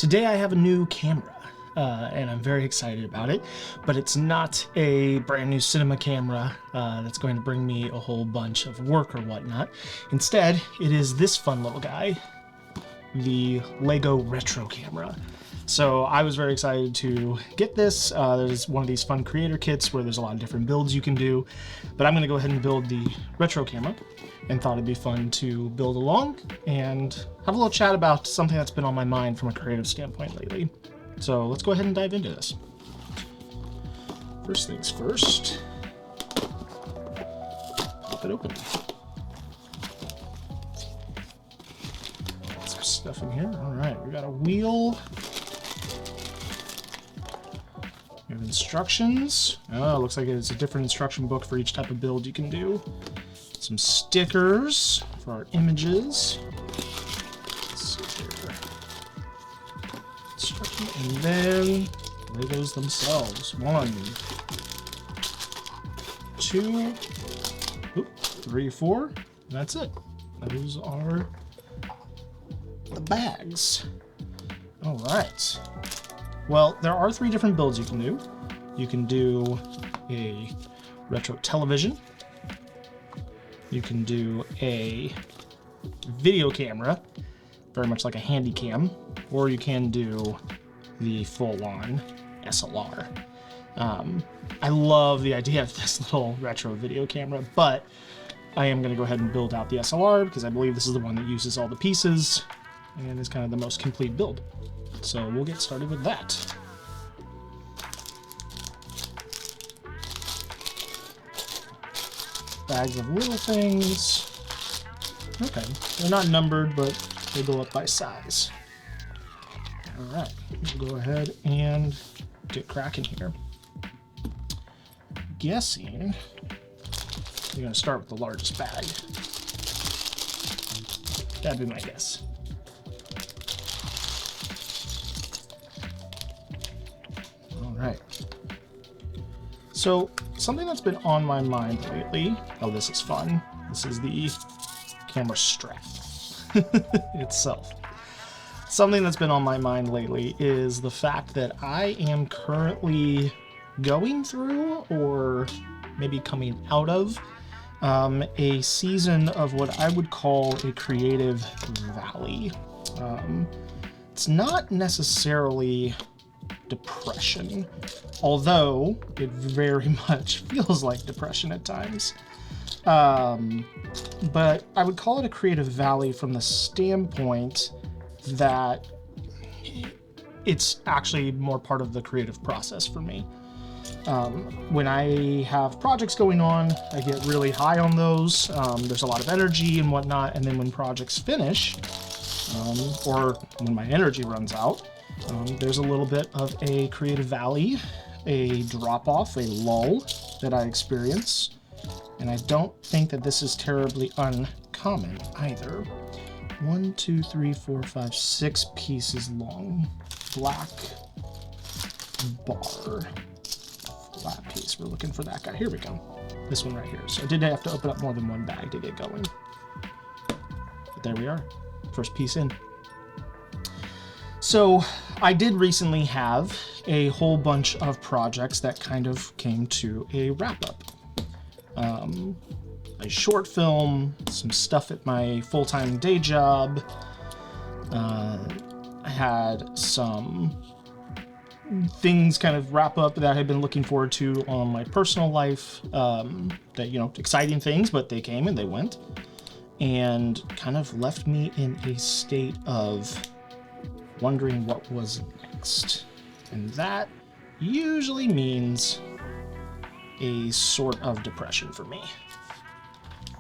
Today I have a new camera, and I'm very excited about it, but it's not a brand new cinema camera that's going to bring me a whole bunch of work or whatnot. Instead, it is this fun little guy, the Lego retro camera. So I was very excited to get this. There's one of these fun creator kits where there's a lot of different builds you can do, but I'm going to go ahead and build the retro camera and thought it'd be fun to build along and have a little chat about something that's been on my mind from a creative standpoint lately. So let's go ahead and dive into this. First things first, pop it open. Some stuff in here. All right, we got a wheel. We have instructions. Oh, looks like it's a different instruction book for each type of build you can do. Some stickers for our images. Let's see here. Instruction, and then Legos themselves. 1, 2, 3, 4. That's it. Those are the bags. All right. Well, there are 3 different builds you can do. You can do a retro television. You can do a video camera, very much like a handy cam, or you can do the full-on SLR. I love the idea of this little retro video camera, but I am going to go ahead and build out the SLR because I believe this is the one that uses all the pieces and is kind of the most complete build. So we'll get started with that. Bags of little things. Okay, they're not numbered, but they go up by size. All right, we'll go ahead and get cracking here. Guessing you're gonna start with the largest bag. That'd be my guess. All right. So something that's been on my mind lately, oh, this is fun. This is the camera strap itself. Something that's been on my mind lately is the fact that I am currently going through, or maybe coming out of, a season of what I would call a creative valley. It's not necessarily depression, although it very much feels like depression at times. But I would call it a creative valley from the standpoint that it's actually more part of the creative process for me. When I have projects going on, I get really high on those. There's a lot of energy and whatnot, and then when projects finish, or when my energy runs out, there's a little bit of a creative valley, a drop-off, a lull that I experience. And I don't think that this is terribly uncommon either. 1, 2, 3, 4, 5, 6 pieces long. Black bar. Flat piece. We're looking for that guy. Here we go. This one right here. So I did have to open up more than one bag to get going. But there we are. First piece in. So I did recently have a whole bunch of projects that kind of came to a wrap-up. A short film, some stuff at my full-time day job. I had some things kind of wrap up that I had been looking forward to on my personal life. That, you know, exciting things, but they came and they went. And kind of left me in a state of wondering what was next. And that usually means a sort of depression for me.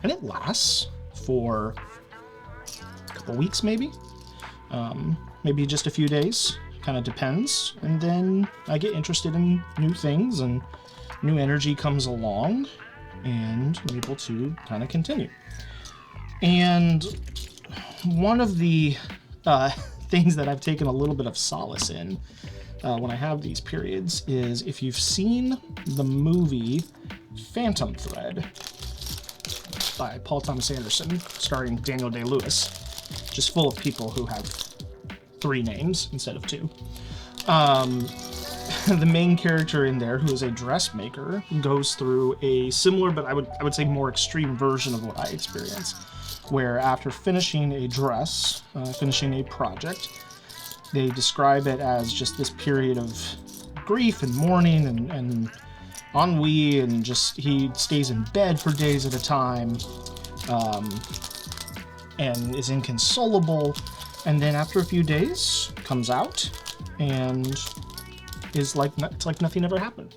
And it lasts for a couple weeks maybe. Maybe just a few days, kind of depends. And then I get interested in new things and new energy comes along and I'm able to kind of continue. And one of the things that I've taken a little bit of solace in when I have these periods is if you've seen the movie Phantom Thread by Paul Thomas Anderson, starring Daniel Day-Lewis, just full of people who have 3 names instead of 2. The main character in there, who is a dressmaker, goes through a similar, but I would say more extreme version of what I experienced, where after finishing a dress, finishing a project, they describe it as just this period of grief and mourning and ennui, and just he stays in bed for days at a time, and is inconsolable, and then after a few days comes out and is like, it's like nothing ever happened.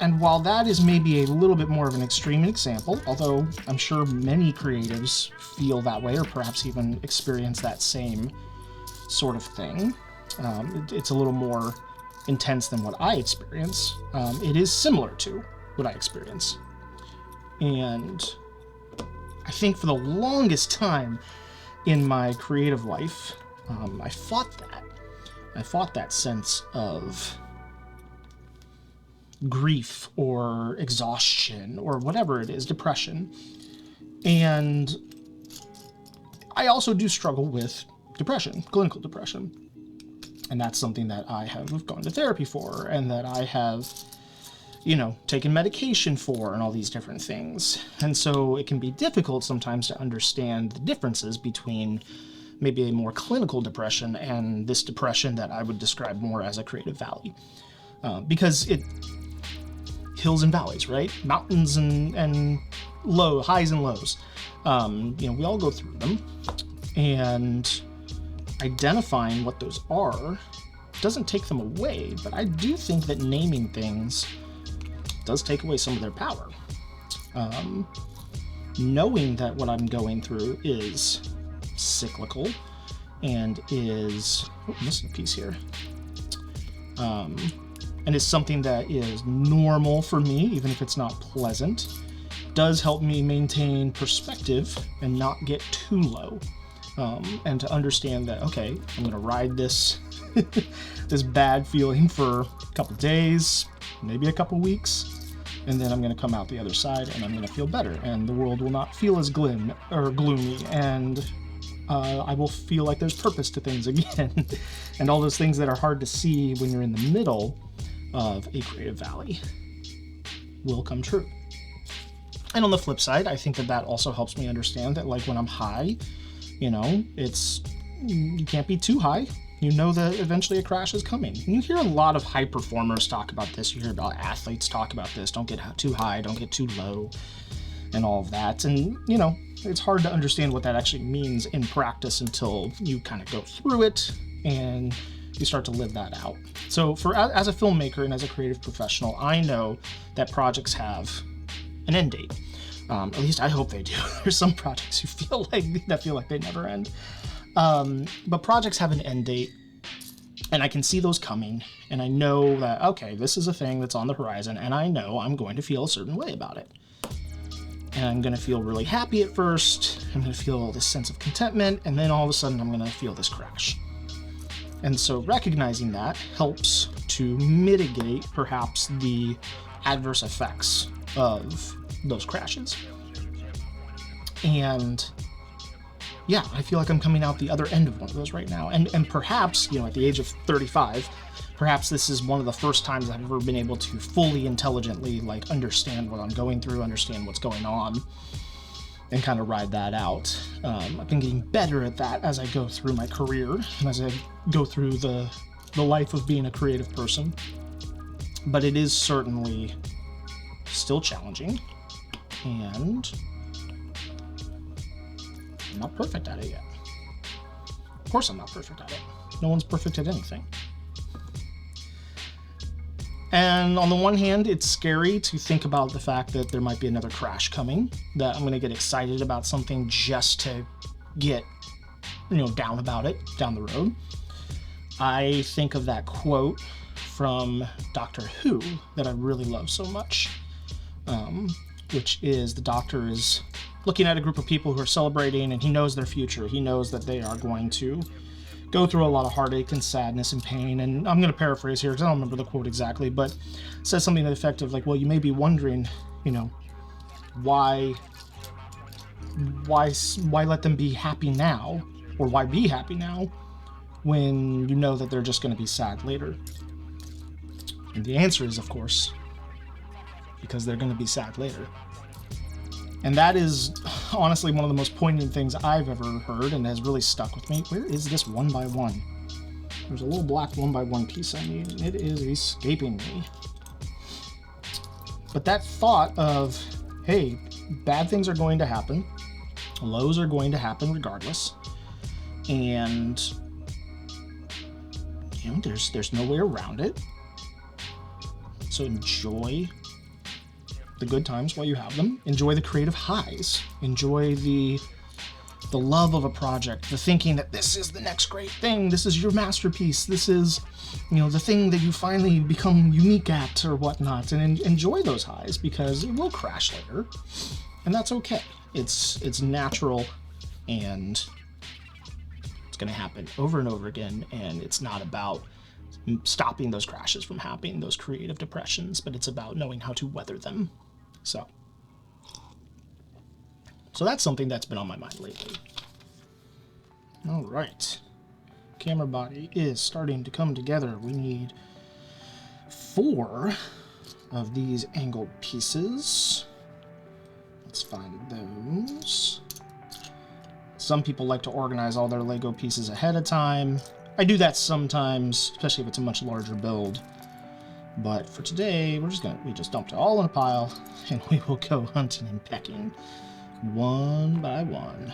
And while that is maybe a little bit more of an extreme example, although I'm sure many creatives feel that way, or perhaps even experience that same sort of thing, it's a little more intense than what I experience. It is similar to what I experience. And I think for the longest time in my creative life, I fought that. I fought that sense of grief or exhaustion or whatever it is, depression. And I also do struggle with depression, clinical depression. And that's something that I have gone to therapy for, and that I have, taken medication for, and all these different things. And so it can be difficult sometimes to understand the differences between maybe a more clinical depression and this depression that I would describe more as a creative valley. Because it hills and valleys, right? Mountains and highs and lows. We all go through them, and identifying what those are doesn't take them away, but I do think that naming things does take away some of their power. Knowing that what I'm going through is cyclical and is missing a piece here, and is something that is normal for me, even if it's not pleasant, does help me maintain perspective and not get too low, and to understand that, okay, I'm gonna ride this this bad feeling for a couple days, maybe a couple weeks, and then I'm going to come out the other side and I'm going to feel better, and the world will not feel as gloomy, and I will feel like there's purpose to things again. And all those things that are hard to see when you're in the middle of a creative valley will come true. And on the flip side, I think that also helps me understand that, like, when I'm high, you can't be too high. You know that eventually a crash is coming. And you hear a lot of high performers talk about this. You hear about athletes talk about this. Don't get too high, don't get too low, and all of that. And, it's hard to understand what that actually means in practice until you kind of go through it and you start to live that out. So as a filmmaker and as a creative professional, I know that projects have an end date. At least I hope they do. There's some projects who feel like they never end. But projects have an end date, and I can see those coming, and I know that, okay, this is a thing that's on the horizon, and I know I'm going to feel a certain way about it. And I'm going to feel really happy at first, I'm going to feel this sense of contentment, and then all of a sudden I'm going to feel this crash. And so recognizing that helps to mitigate perhaps the adverse effects of those crashes. And yeah, I feel like I'm coming out the other end of one of those right now. And perhaps, at the age of 35, perhaps this is one of the first times I've ever been able to fully intelligently, understand what I'm going through, understand what's going on, and kind of ride that out. I've been getting better at that as I go through my career and as I go through the life of being a creative person. But it is certainly still challenging, and I'm not perfect at it yet. Of course I'm not perfect at it. No one's perfect at anything. And on the one hand, it's scary to think about the fact that there might be another crash coming, that I'm going to get excited about something just to get, down about it down the road. I think of that quote from Doctor Who that I really love so much, which is the Doctor is looking at a group of people who are celebrating, and he knows their future. He knows that they are going to go through a lot of heartache and sadness and pain. And I'm going to paraphrase here because I don't remember the quote exactly, but it says something to the effect of well, you may be wondering, why let them be happy now Or why be happy now when you know that they're just going to be sad later? And the answer is, of course, because they're going to be sad later. And that is honestly one of the most poignant things I've ever heard and has really stuck with me. Where is this 1x1? There's a little black 1x1 piece I need, and it is escaping me. But that thought of, hey, bad things are going to happen, lows are going to happen regardless, and there's no way around it. So enjoy the good times while you have them. Enjoy the creative highs. Enjoy the love of a project, the thinking that this is the next great thing, this is your masterpiece, this is, the thing that you finally become unique at or whatnot, and enjoy those highs, because it will crash later, and that's okay. It's natural, and it's going to happen over and over again, and it's not about stopping those crashes from happening, those creative depressions, but it's about knowing how to weather them. So that's something that's been on my mind lately. All right. Camera body is starting to come together. We need 4 of these angled pieces. Let's find those. Some people like to organize all their Lego pieces ahead of time. I do that sometimes, especially if it's a much larger build. But for today, we just dumped it all in a pile, and we will go hunting and pecking one by one.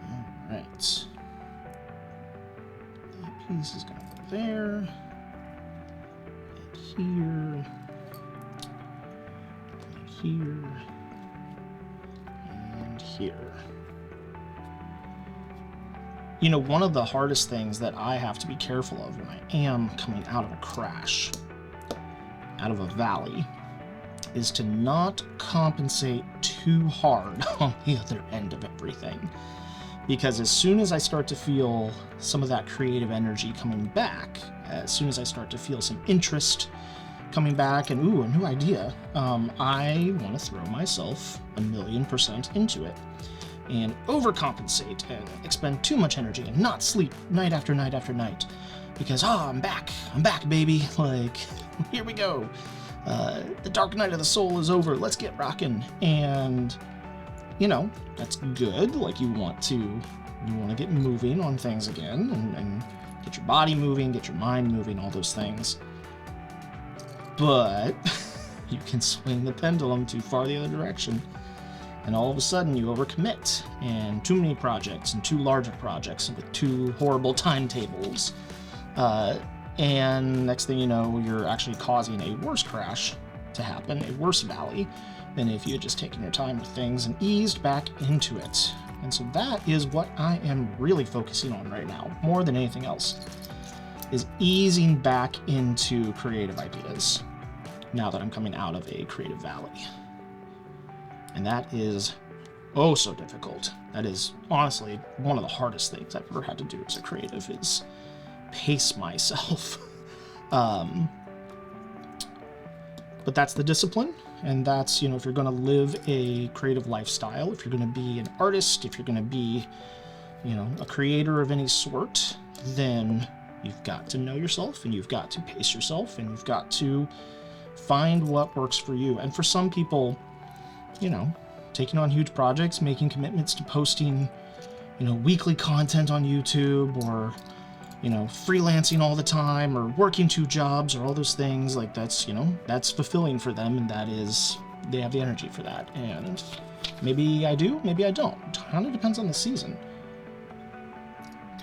All right. That piece is going to go there, and here, and here. One of the hardest things that I have to be careful of when I am coming out of a crash, out of a valley, is to not compensate too hard on the other end of everything. Because as soon as I start to feel some of that creative energy coming back, as soon as I start to feel some interest coming back and, a new idea, I want to throw myself 1,000,000% into it and overcompensate and expend too much energy and not sleep night after night after night because, I'm back, baby, like, here we go. The dark night of the soul is over, let's get rocking. And, that's good, like you want to get moving on things again and get your body moving, get your mind moving, all those things. But you can swing the pendulum too far the other direction. And all of a sudden you overcommit, and too many projects, and too large of projects, with too horrible timetables. And next thing you know, you're actually causing a worse crash to happen, a worse valley, than if you had just taken your time with things and eased back into it. And so that is what I am really focusing on right now, more than anything else, is easing back into creative ideas now that I'm coming out of a creative valley. And that is so difficult. That is honestly one of the hardest things I've ever had to do as a creative, is pace myself. But that's the discipline, and that's, if you're going to live a creative lifestyle, if you're going to be an artist, if you're going to be, a creator of any sort, then you've got to know yourself, and you've got to pace yourself, and you've got to find what works for you. And for some people, taking on huge projects, making commitments to posting, weekly content on YouTube, or, freelancing all the time, or working 2 jobs, or all those things, like that's fulfilling for them, and they have the energy for that. And maybe I do, maybe I don't. Kind of depends on the season.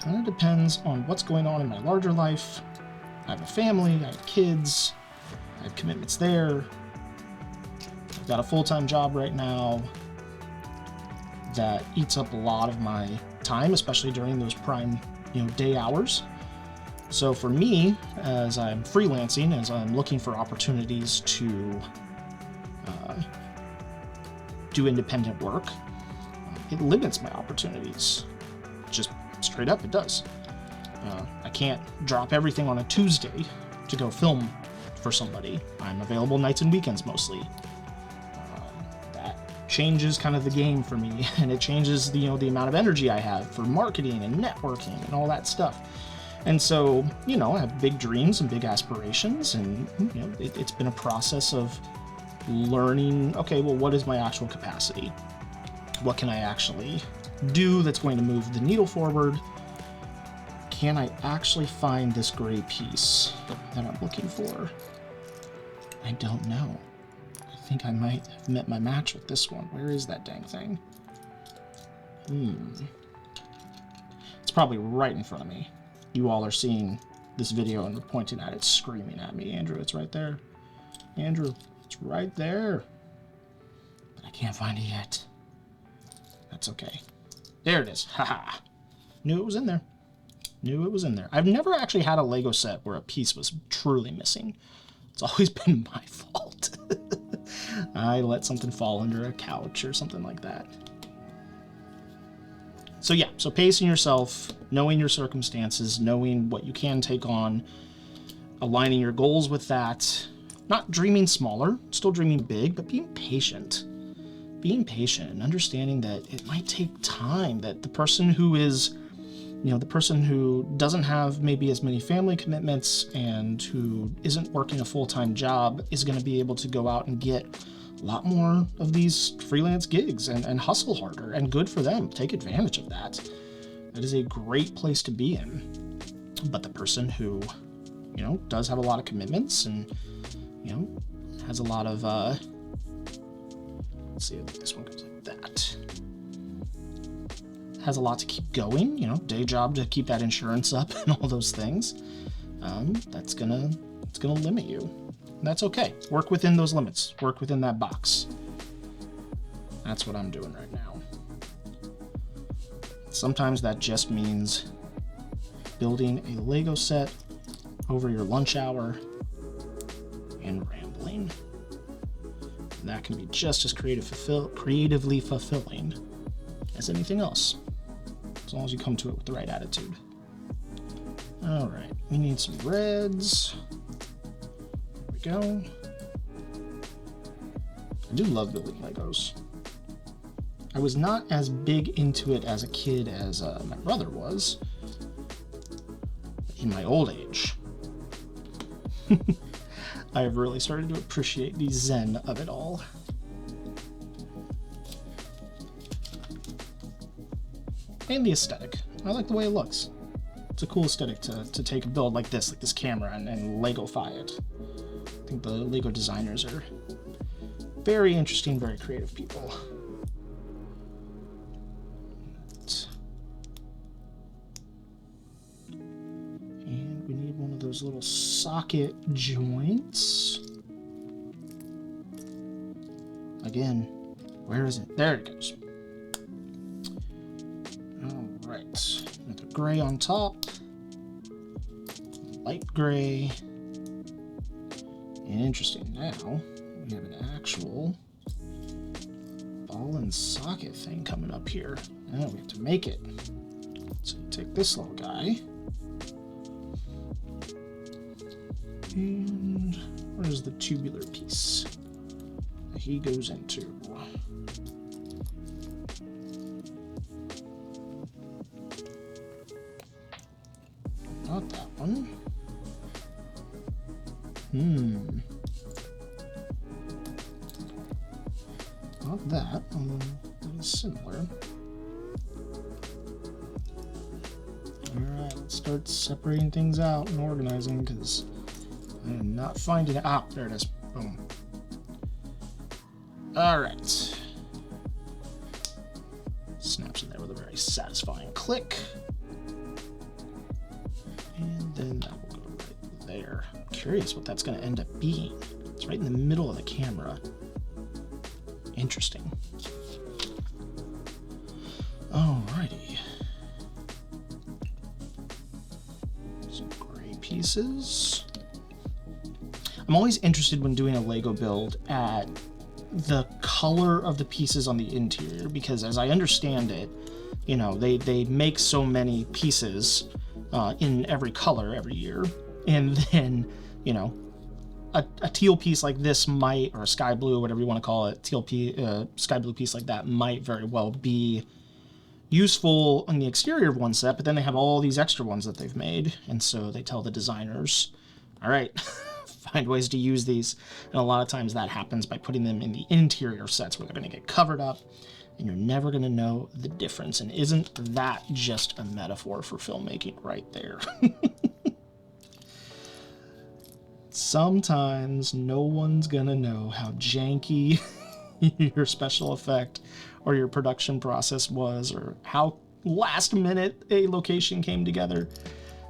Kind of depends on what's going on in my larger life. I have a family, I have kids, I have commitments there. I've got a full-time job right now that eats up a lot of my time, especially during those prime, day hours. So for me, as I'm freelancing, as I'm looking for opportunities to do independent work, it limits my opportunities. Just straight up, it does. I can't drop everything on a Tuesday to go film for somebody. I'm available nights and weekends mostly. That changes kind of the game for me, and it changes the, you know, the amount of energy I have for marketing and networking and all that stuff. And so, you know, I have big dreams and big aspirations, and, you know, it's been a process of learning, okay, well, what is my actual capacity? What can I actually do that's going to move the needle forward? Can I actually find this gray piece that I'm looking for? I don't know. I think I might have met my match with this one. Where is that dang thing? It's probably right in front of me. You all are seeing this video and pointing at it, screaming at me. Andrew, it's right there. Andrew, it's right there. But I can't find it yet. That's okay. There it is. Haha. Knew it was in there. Knew it was in there. I've never actually had a Lego set where a piece was truly missing. It's always been my fault. I let something fall under a couch or something like that. So yeah, so pacing yourself, knowing your circumstances, knowing what you can take on, aligning your goals with that, not dreaming smaller, still dreaming big, but being patient. Being patient and understanding that it might take time, that the person who is, you know, the person who doesn't have maybe as many family commitments and who isn't working a full-time job is going to be able to go out and get a lot more of these freelance gigs and hustle harder, and good for them. Take advantage of that. That is a great place to be in. But the person who, you know, does have a lot of commitments and, you know, has a lot of, let's see if this one goes like that. Has a lot to keep going, you know, day job to keep that insurance up and all those things. It's gonna limit you. And that's okay. Work within those limits. Work within that box. That's what I'm doing right now. Sometimes that just means building a Lego set over your lunch hour and rambling. And that can be just as creatively fulfilling as anything else, as long as you come to it with the right attitude. All right, we need some reds. There we go. I do love building Legos. I was not as big into it as a kid as my brother was in my old age. I have really started to appreciate the zen of it all. And the aesthetic. I like the way it looks. It's a cool aesthetic to take a build like this camera, and Lego-fy it. I think the Lego designers are very interesting, very creative people. And we need one of those little socket joints. Again, where is it? There it goes. Alright, another gray on top, light gray, and interesting, now we have an actual ball and socket thing coming up here. Now we have to make it. So take this little guy, and where's the tubular piece that he goes into? Not that one. Not that, although that is similar. Alright, let's start separating things out and organizing, because I am not finding it. Ah, there it is. Boom. Alright. Snaps in there with a very satisfying click. And then that will go right there. I'm curious what that's going to end up being. It's right in the middle of the camera. Interesting. Alrighty. Some gray pieces. I'm always interested when doing a Lego build at the color of the pieces on the interior, because as I understand it, you know, they make so many pieces in every color every year, and then, you know, a teal piece like this might, or a sky blue, whatever you want to call it, sky blue piece like that might very well be useful on the exterior of one set, but then they have all these extra ones that they've made, and so they tell the designers, all right, find ways to use these. And a lot of times that happens by putting them in the interior sets where they're going to get covered up, and you're never going to know the difference. And isn't that just a metaphor for filmmaking right there? Sometimes no one's going to know how janky your special effect or your production process was, or how last minute a location came together,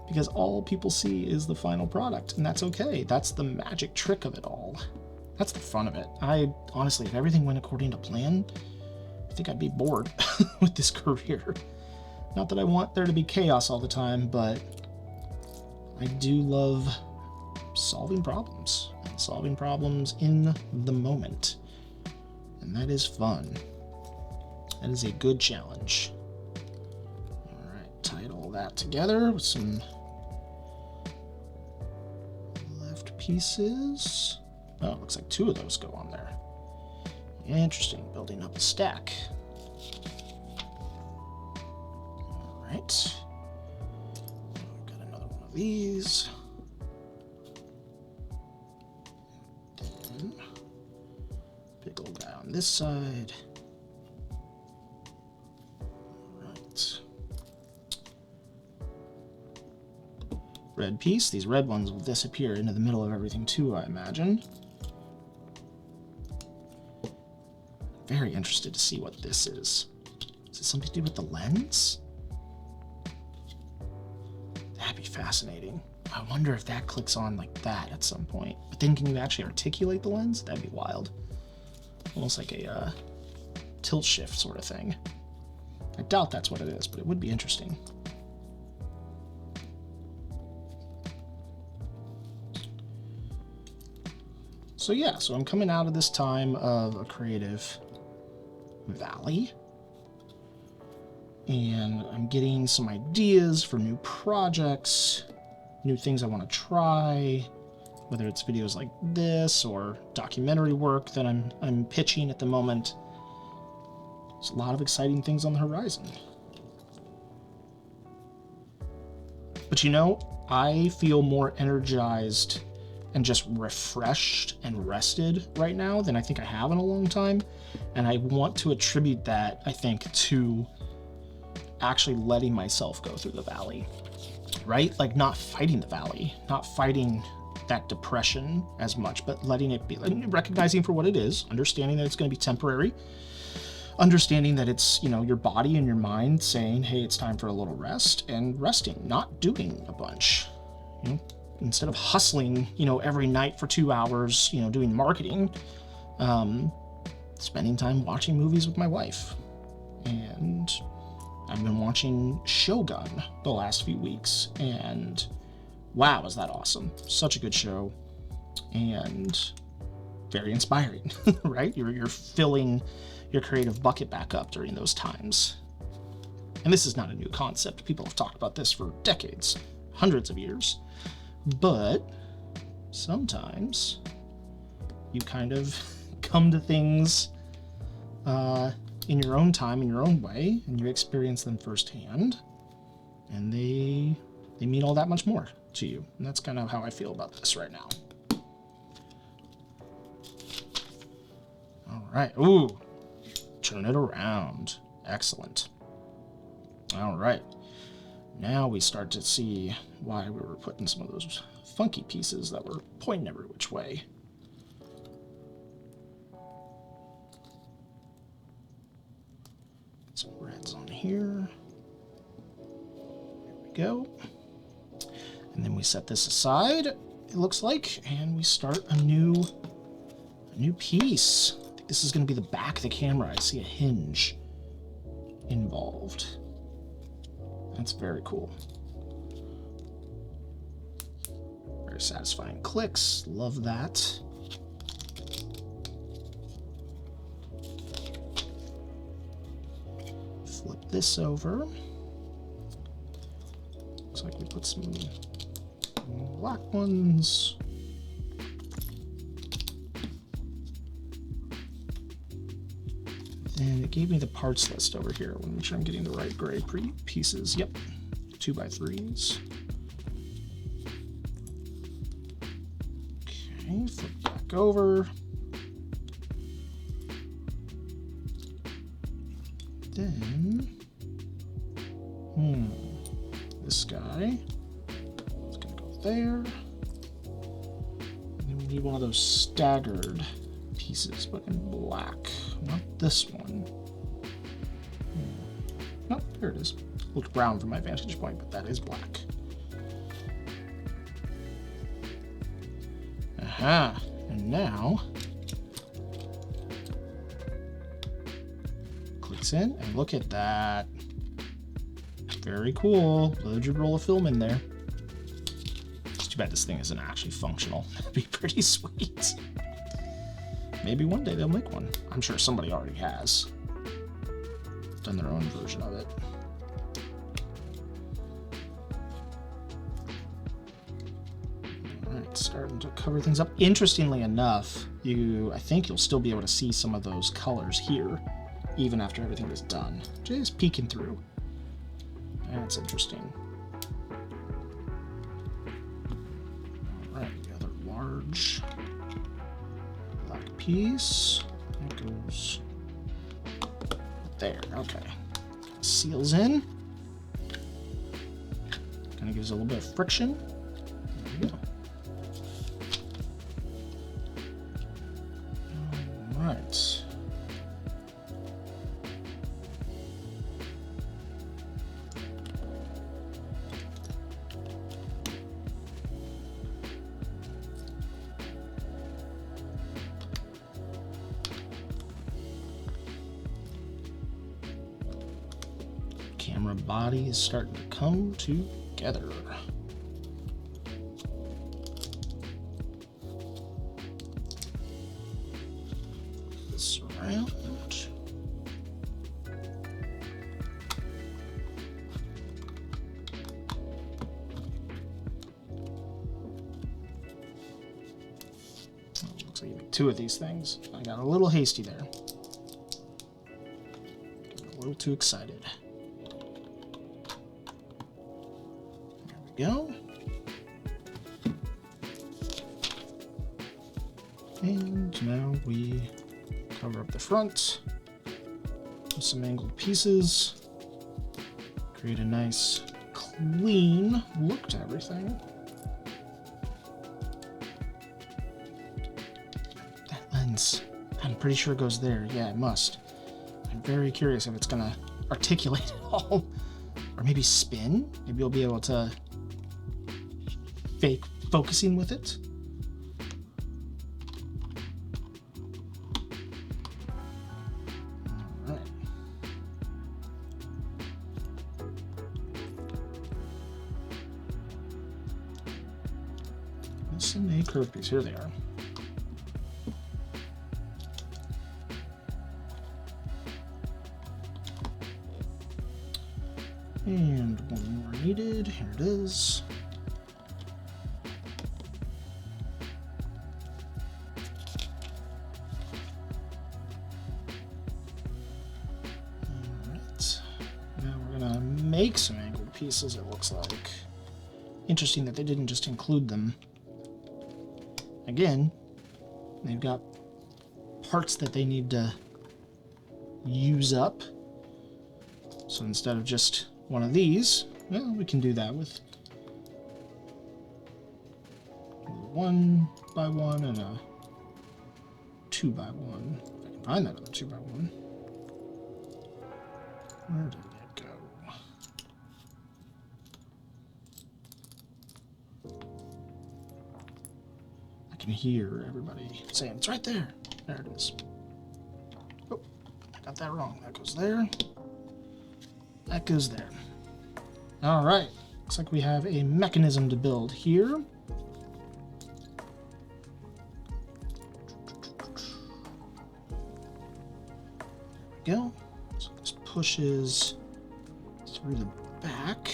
because all people see is the final product, and that's okay. That's the magic trick of it all. That's the fun of it. I honestly, if everything went according to plan, I think I'd be bored with this career. Not that I want there to be chaos all the time, but I do love solving problems in the moment, and that is fun. That is a good challenge. All right, tie all that together with some left pieces. Oh, it looks like 2 of those go on there. Interesting, building up a stack. All right. Got another one of these. Then, big old guy on this side. Red piece. These red ones will disappear into the middle of everything too, I imagine. Very interested to see what this is. Is it something to do with the lens? That'd be fascinating. I wonder if that clicks on like that at some point. But then can you actually articulate the lens? That'd be wild. Almost like a tilt shift sort of thing. I doubt that's what it is, but it would be interesting. So yeah, so I'm coming out of this time of a creative valley, and I'm getting some ideas for new projects, new things I want to try, whether it's videos like this or documentary work that I'm pitching at the moment. There's a lot of exciting things on the horizon. But you know, I feel more energized and just refreshed and rested right now than I think I have in a long time. And I want to attribute that, I think, to actually letting myself go through the valley, right? Like not fighting the valley, not fighting that depression as much, but letting it be, recognizing for what it is, understanding that it's going to be temporary, understanding that it's, you know, your body and your mind saying, hey, it's time for a little rest, and resting, not doing a bunch, you know? Instead of hustling, you know, every night for 2 hours, you know, doing marketing, spending time watching movies with my wife. And I've been watching Shogun the last few weeks, and wow, is that awesome. Such a good show, and very inspiring, right? You're filling your creative bucket back up during those times. And this is not a new concept. People have talked about this for decades, hundreds of years. But sometimes you kind of come to things in your own time, in your own way, and you experience them firsthand, and they mean all that much more to you. And that's kind of how I feel about this right now. All right. Ooh, turn it around. Excellent. All right. Now we start to see why we were putting some of those funky pieces that were pointing every which way. Some reds on here. There we go. And then we set this aside, it looks like, and we start a new piece. I think this is going to be the back of the camera. I see a hinge involved. That's very cool. Very satisfying clicks. Love that. Flip this over. Looks like we put some black ones. And it gave me the parts list over here. I want to make sure I'm getting the right gray pieces. Yep, 2x3s. Okay, flip back over. Then, this guy is gonna go there. And then we need one of those staggered pieces, but in black. Not this one. No, there it is. Looked brown from my vantage point, but that is black. Aha! And now, clicks in, and look at that. Very cool. Load your roll of film in there. It's too bad this thing isn't actually functional. That'd be pretty sweet. Maybe one day they'll make one. I'm sure somebody already has done their own version of it. All right, starting to cover things up. Interestingly enough, I think you'll still be able to see some of those colors here, even after everything is done. Just peeking through. That's interesting. All right, the other large black piece. It goes there. Okay. Seals in. Kind of gives a little bit of friction. There we go. All right. Camera body is starting to come together. This around. Oh, looks like you make two of these things. I got a little hasty there. Getting a little too excited. Go. And now we cover up the front with some angled pieces. Create a nice, clean look to everything. That lens, I'm pretty sure it goes there. Yeah, it must. I'm very curious if it's gonna articulate it all. Or maybe spin. Maybe you'll be able to fake focusing with it. All right. Missing a curve piece. Here they are. And one more needed. Here it is. Make some angled pieces, it looks like. Interesting that they didn't just include them. Again, they've got parts that they need to use up. So instead of just one of these, well, we can do that with a 1x1 and a 2x1. If I can find that other 2x1. Where did it go? I can hear everybody saying, it's right there. There it is. Oh, I got that wrong. That goes there. That goes there. All right. Looks like we have a mechanism to build here. There we go. So this pushes through the back.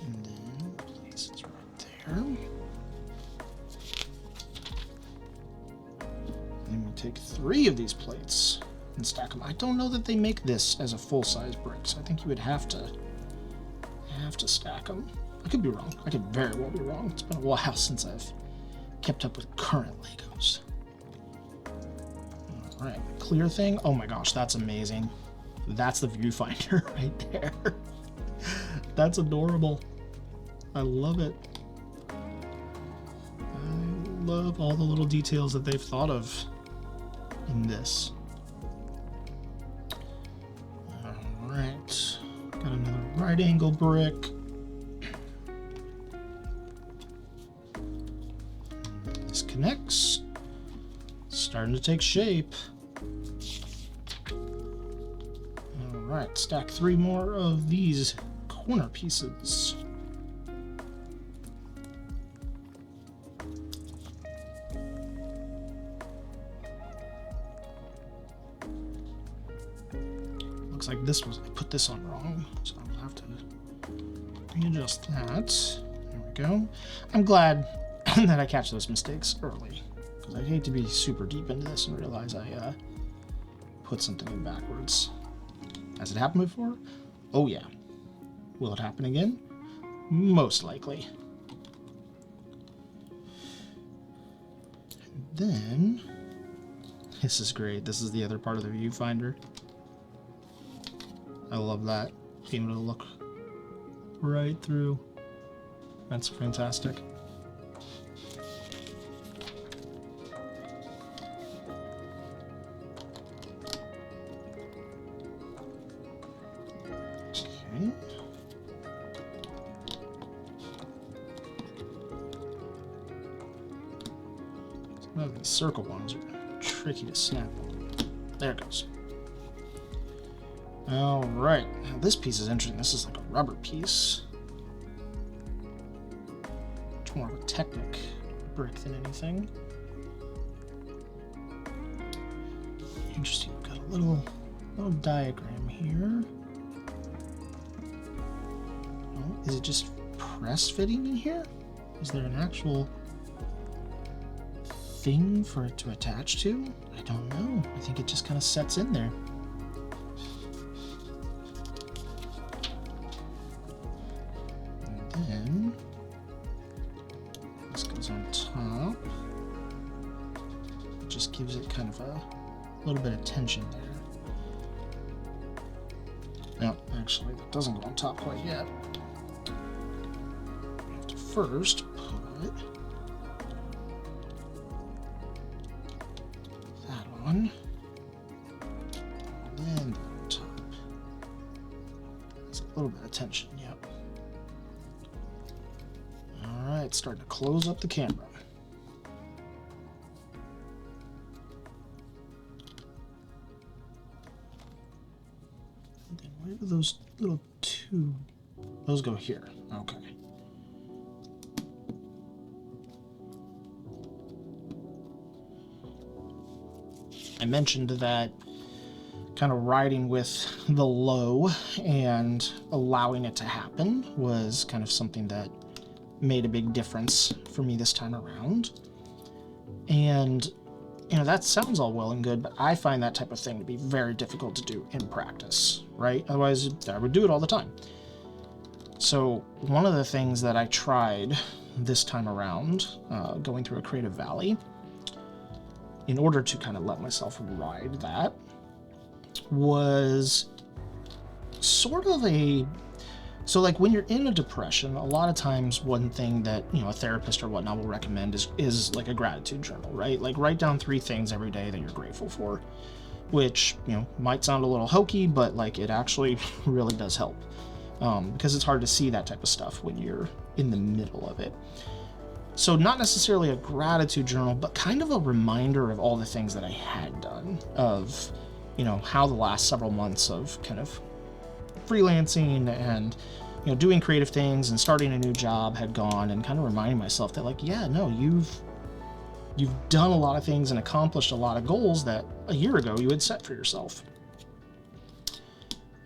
And then places right there. Then we take 3 of these plates and stack them. I don't know that they make this as a full-size brick, so I think you would have to stack them. I could be wrong. I could very well be wrong. It's been a while since I've kept up with current Legos. All right, clear thing. Oh my gosh, that's amazing. That's the viewfinder right there. That's adorable. I love it. I love all the little details that they've thought of in this. All right, got another right angle brick. This connects. It's starting to take shape. All right, stack 3 more of these corner pieces. Looks like this was, I put this on wrong, so I'll have to readjust that. There we go. I'm glad that I catch those mistakes early, because I'd hate to be super deep into this and realize I put something in backwards. Has it happened before? Oh yeah. Will it happen again? Most likely. And then, this is great. This is the other part of the viewfinder. I love that. Being able to look right through. That's fantastic. Okay. Some of these circle ones are tricky to snap on. There it goes. All right, now this piece is interesting. This is like a rubber piece. Much more of a Technic brick than anything. Interesting. We've got a little diagram here. Oh, is it just press fitting in here? Is there an actual thing for it to attach to? I don't know. I think it just kind of sets in there. Then this goes on top. It just gives it kind of a little bit of tension there. No, actually, that doesn't go on top quite yet. We have to first put that on, and then on top. That's a little bit of tension, yep. Alright, starting to close up the camera. And then where do those little two... Those go here. Okay. I mentioned that kind of riding with the low and allowing it to happen was kind of something that made a big difference for me this time around. And, you know, that sounds all well and good, but I find that type of thing to be very difficult to do in practice, right? Otherwise, I would do it all the time. So one of the things that I tried this time around, going through a creative valley, in order to kind of let myself ride that, was sort of a... So like when you're in a depression, a lot of times one thing that, you know, a therapist or whatnot will recommend is like a gratitude journal, right? Like write down 3 things every day that you're grateful for, which, you know, might sound a little hokey, but like it actually really does help, because it's hard to see that type of stuff when you're in the middle of it. So not necessarily a gratitude journal, but kind of a reminder of all the things that I had done, of, you know, how the last several months of kind of freelancing and, you know, doing creative things and starting a new job had gone, and kind of reminding myself that, like, yeah, no, you've done a lot of things and accomplished a lot of goals that a year ago you had set for yourself,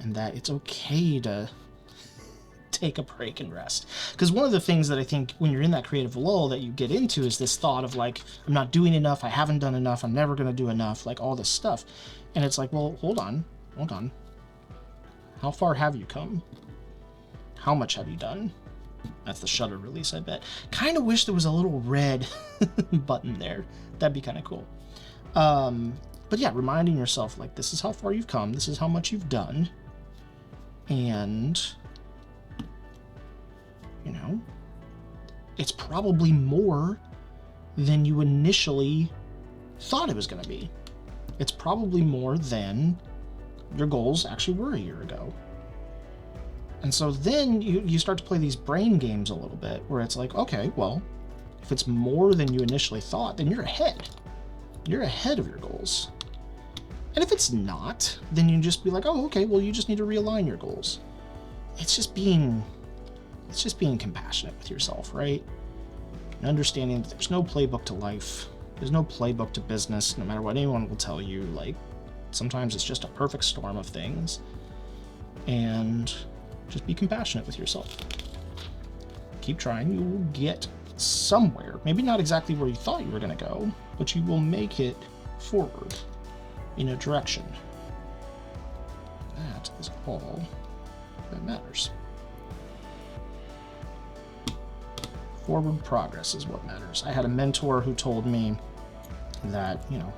and that it's okay to take a break and rest. Because one of the things that I think when you're in that creative lull that you get into is this thought of like, I'm not doing enough, I haven't done enough, I'm never going to do enough, like all this stuff. And it's like, well, hold on. How far have you come? How much have you done? That's the shutter release, I bet. Kind of wish there was a little red button there. That'd be kind of cool. But yeah, reminding yourself, like, this is how far you've come, this is how much you've done, and, you know, it's probably more than you initially thought it was going to be. It's probably more than your goals actually were a year ago. And so then you start to play these brain games a little bit, where it's like, okay, well, if it's more than you initially thought, then you're ahead. You're ahead of your goals. And if it's not, then you just be like, oh, okay, well, you just need to realign your goals. It's just being compassionate with yourself, right? And understanding that there's no playbook to life. There's no playbook to business, no matter what anyone will tell you. Like, sometimes it's just a perfect storm of things. And just be compassionate with yourself. Keep trying. You will get somewhere. Maybe not exactly where you thought you were going to go, but you will make it forward in a direction. That is all that matters. Forward progress is what matters. I had a mentor who told me that, you know,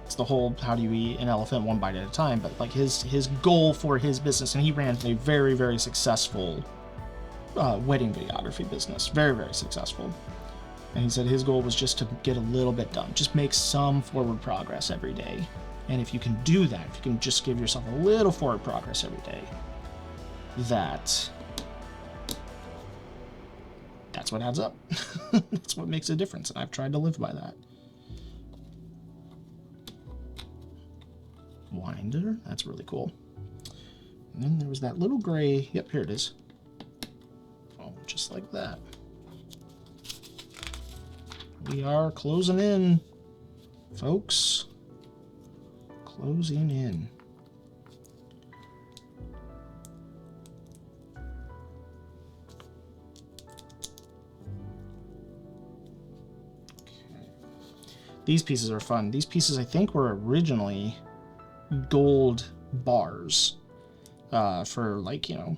it's the whole how do you eat an elephant one bite at a time, but like his goal for his business, and he ran a very, very successful wedding videography business. Very, very successful. And he said his goal was just to get a little bit done. Just make some forward progress every day. And if you can do that, if you can just give yourself a little forward progress every day, that's what adds up. That's what makes a difference. And I've tried to live by that. Winder, that's really cool. And then there was that little gray, yep, here it is. Oh, just like that. We are closing in, folks. Closing in. Okay. These pieces are fun. These pieces, I think, were originally gold bars for, like, you know,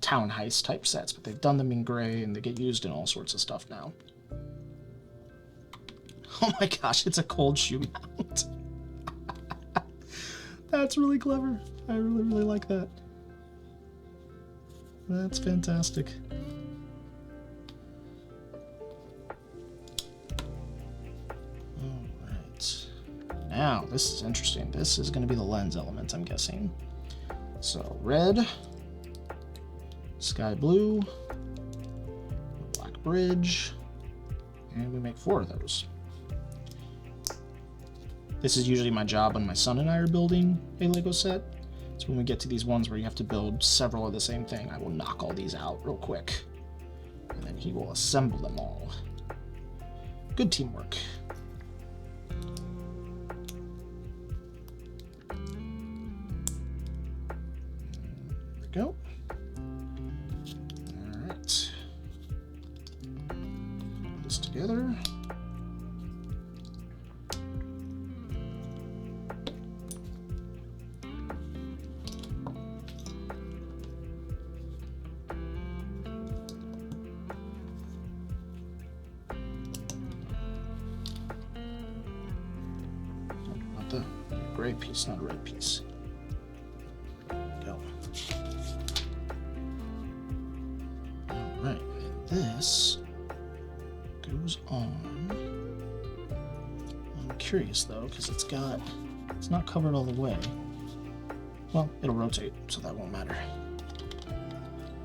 town heist type sets, but they've done them in gray and they get used in all sorts of stuff now. Oh my gosh, it's a cold shoe mount. That's really clever. I really, really like that. That's fantastic. All right. Now, this is interesting. This is going to be the lens element, I'm guessing. So, red, sky blue, black bridge, and we make 4 of those. This is usually my job when my son and I are building a Lego set. It's when we get to these ones where you have to build several of the same thing. I will knock all these out real quick, and then he will assemble them all. Good teamwork. There we go. All right. Put this together. The gray piece, not a red piece. Go. Alright, and this goes on. I'm curious though, because it's not covered all the way. Well, it'll rotate, so that won't matter.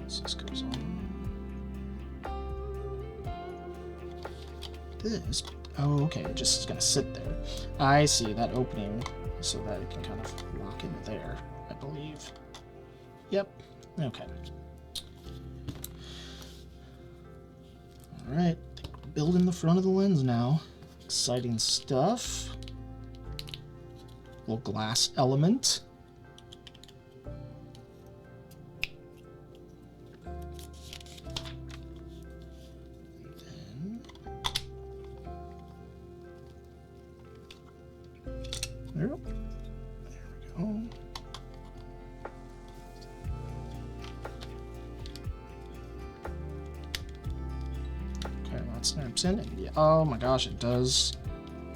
So this goes on. This. Oh, okay, it just is going to sit there. I see, that opening, so that it can kind of lock into there, I believe. Yep, okay. Alright, building the front of the lens now. Exciting stuff. Little glass element. There we go. Okay, that snaps in. And yeah, oh my gosh, it does.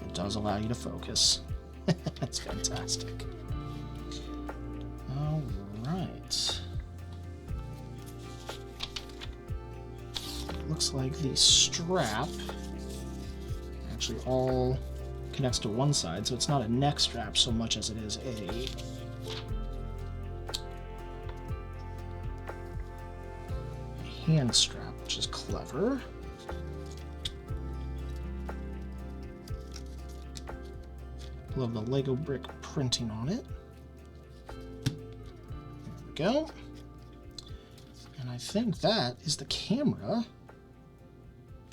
It does allow you to focus. That's fantastic. All right. Looks like the strap actually all connects to one side, so it's not a neck strap so much as it is a hand strap, which is clever. Love the Lego brick printing on it. There we go. And I think that is the camera.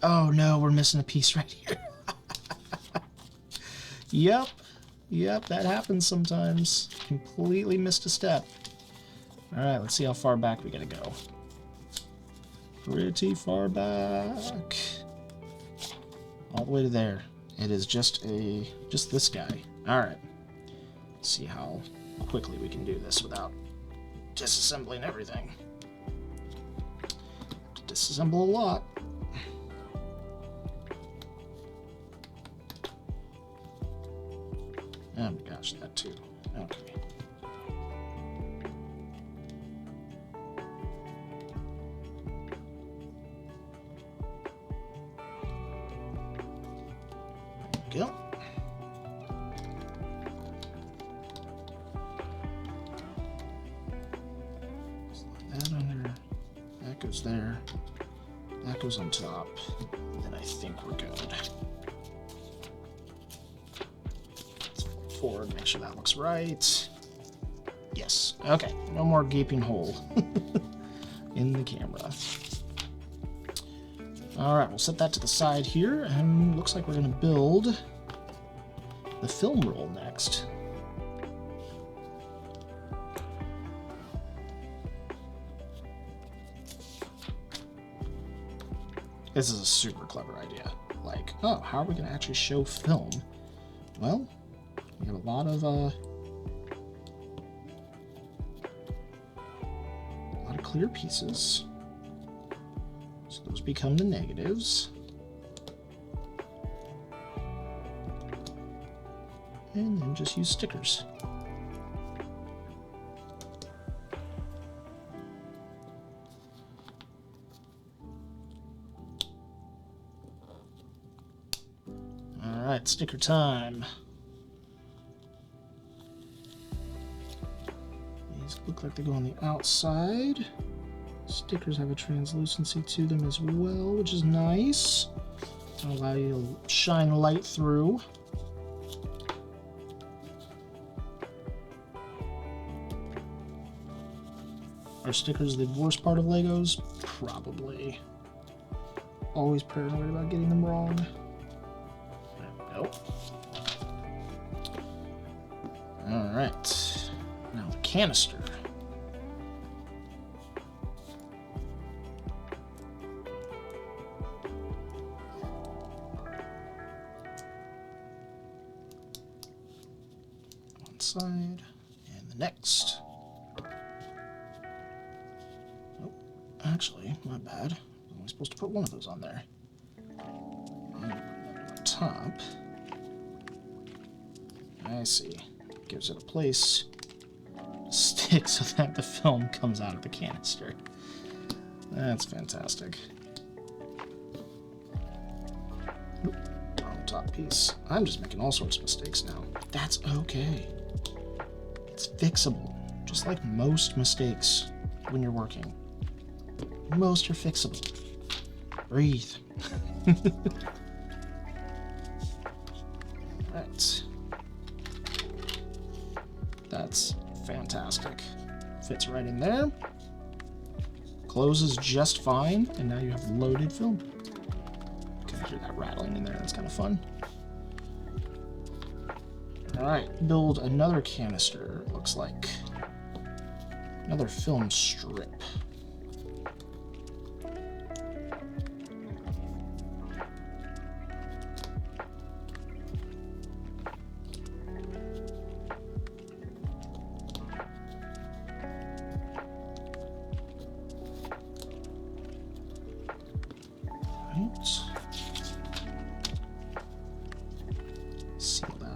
Oh no, we're missing a piece right here. Yep, that happens sometimes. Completely missed a step. Alright, let's see how far back we gotta go. Pretty far back. All the way to there. It is just this guy. Alright. Let's see how quickly we can do this without disassembling everything. Disassemble a lot. Oh my gosh, that too. Okay. There we go. Slide that under. That goes there. That goes on top. And then I think we're good. Forward, make sure that looks right. Yes. Okay. No more gaping hole in the camera. Alright, we'll set that to the side here, and looks like we're going to build the film roll next. This is a super clever idea. Like, oh, how are we going to actually show film? Well, we have a lot of clear pieces. So those become the negatives. And then just use stickers. All right, sticker time. These look like they go on the outside. Stickers have a translucency to them as well, which is nice. It'll allow you to shine light through. Are stickers the worst part of Legos? Probably. Always paranoid about getting them wrong. There we go. Alright. Now the canister. One side and the next. Actually, my bad. I'm only supposed to put one of those on there. And put that on top. I see. Gives it a place to stick so that the film comes out of the canister. That's fantastic. Oop, wrong top piece. I'm just making all sorts of mistakes now. That's okay. It's fixable. Just like most mistakes when you're working. Most are fixable. Breathe. Right. That's fantastic. Fits right in there. Closes just fine, and now you have loaded film. You can hear that rattling in there. That's kind of fun. Alright, build another canister, it looks like. Another film strip.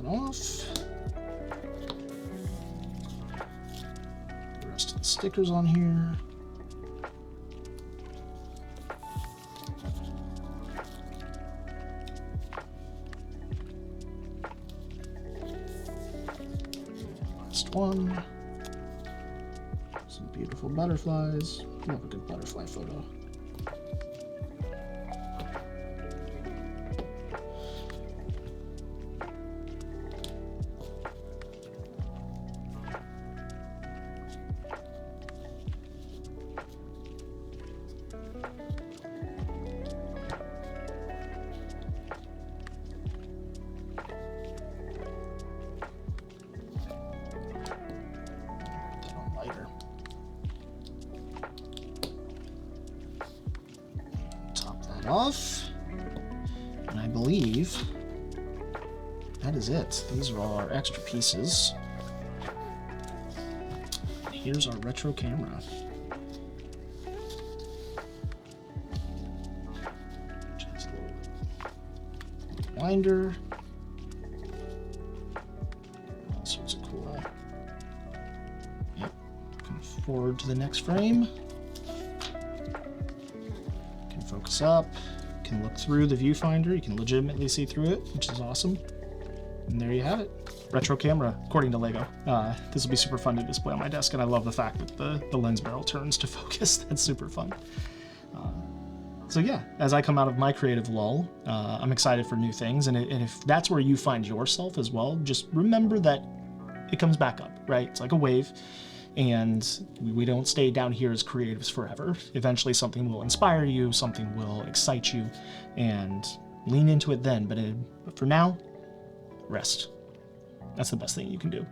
off. The rest of the stickers on here. Last one. Some beautiful butterflies. Love a good butterfly photo. Off, and I believe that is it. These are all our extra pieces. Here's our retro camera. Just a little winder. All sorts of cool. Yep. Going forward to the next frame. Focus up, you can look through the viewfinder, you can legitimately see through it, which is awesome. And there you have it. Retro camera, according to Lego. This will be super fun to display on my desk, and I love the fact that the lens barrel turns to focus. That's super fun. So yeah, as I come out of my creative lull, I'm excited for new things, and if that's where you find yourself as well, just remember that it comes back up, right? It's like a wave. And we don't stay down here as creatives forever. Eventually something will inspire you, something will excite you, and lean into it then. But for now, rest. That's the best thing you can do.